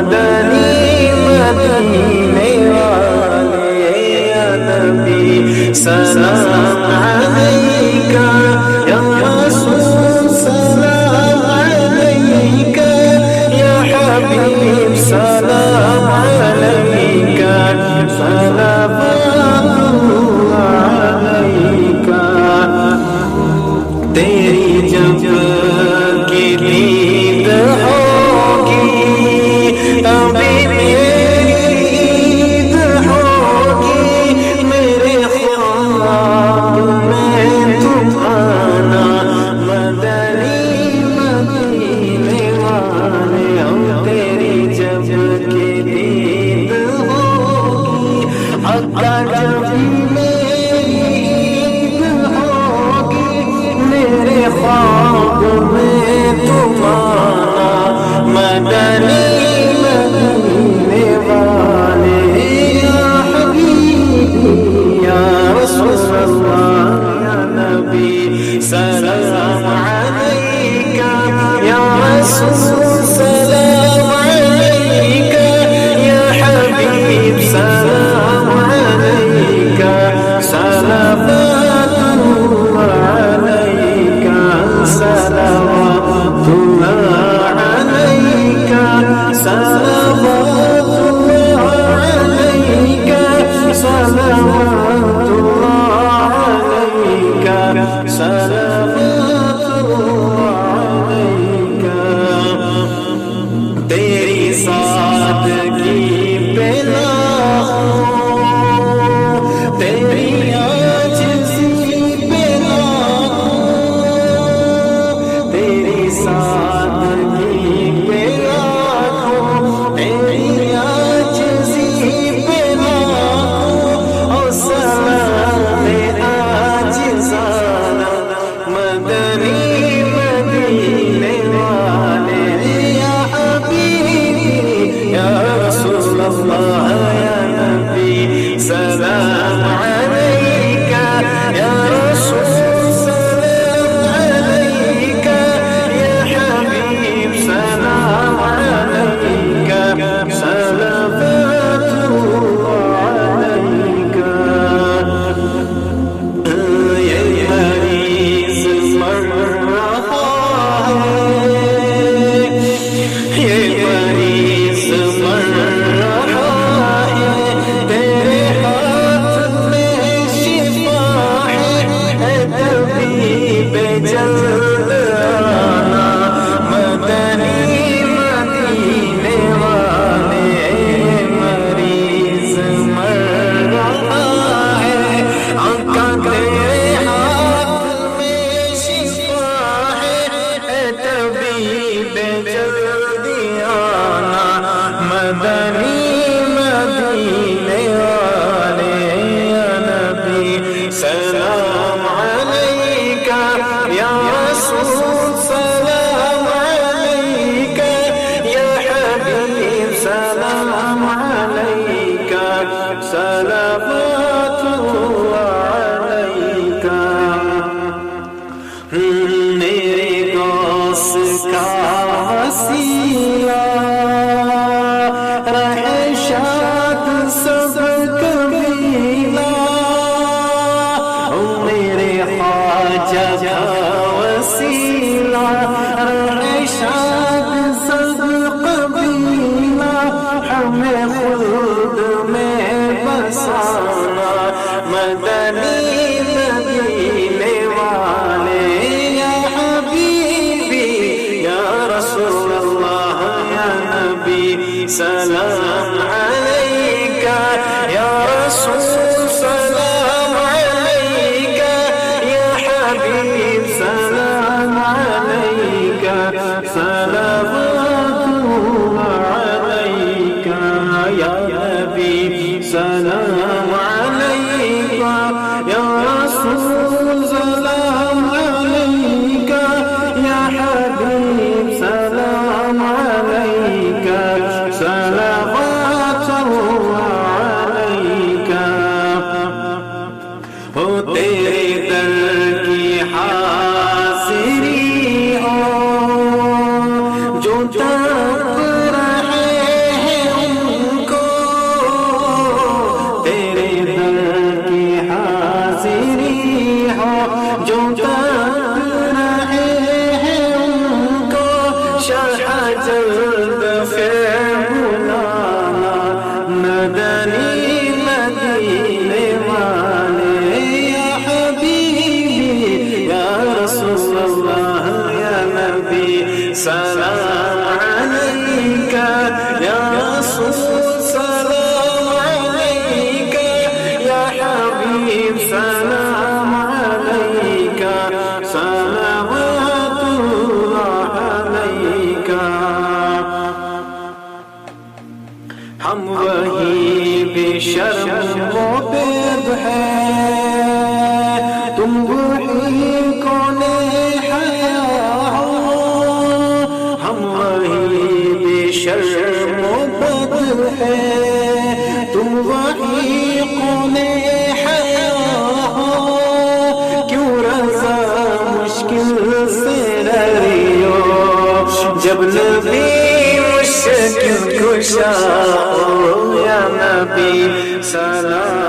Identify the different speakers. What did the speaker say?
Speaker 1: مدنی مدینے والے یا نبی سلام علیکہ یا رسول سلام علیکہ یا حبیب سلام علیکہ صلوات اللہ علیکہ تیری جب کی دید ہوگی ابھی میری عید ہوگی میرے خواب میں تم آنا مدنی مدینے والے ہم تیری جب کی دید ہوگی آقا جب میری عید ہوگی میرے خواب میں تم آنا مدنی مدینے والے یا حبیبی یا رسول اللہ یا نبی سلام علیکہ یا رسول سلام علیکہ یا حبیب سلام علیکہ صلوات اللہ علیکہ صلوات اللہ علیکہ صلوات اللہ علیکہ صلوات اللہ علیکہ صلوات اللہ علیکہ تیری سادگی پہ لاکھوں تیری عاجزی پہ لاکھوں تیری سادگی پہ لاکھوں تیری عاجزی پہ لاکھوں اور سلام عاجزانہ مدنی مدینے والے یا حبیبی یا رسول اللہ یا نبی سلام علیکہ یا رسول سلام علیکہ یا حبیب سلام علیکہ صلوات اللہ علیکہ یہ مریض مر رہا ہے یہ مریض مر رہا ہے تیرے ہاتھ میں شفا ہے اے طبیب جلد آنا مدنی مدینے والے مریض مر رہا ہے آقا تیرے ہاتھ میں شفا ہے اے طبیب جلد آنا مدنی مدینے والے یا نبی سلام علیکہ یا رسول سلام علیکہ یا حبیب سلام علیکہ صلوات اللہ علیکہ میرے غوث کا وسیلہ رہے شاد سب قبیلہ میرے خواجہ کا وسیلہ رہے شاد سب قبیلہ ہمیں خلد میں بسانا مدنی مدینے والے یا حبیبی یا رسول اللہ یا نبی سلام علیکہ یا رسول سلام علیکہ یا حبیب سلام علیکہ صلوات اللہ علیکہ یا حبیب سلام علیکہ یا رسول سلام علیکہ یا حبیب سلام علیکہ صلوات اللہ علیکہ ہو تیرے در کی حاضری ہو جو تڑپ رہے ہم وہی بے شرم و بید ہیں، تم وہی کون حیا ہو، ہم وہی بے شرم و بد ہیں، تم وہی کون حیا ہو، کیوں رضا مشکل سے رہی ہو، جب نبی مشکل کشا ہو یا نبی سلام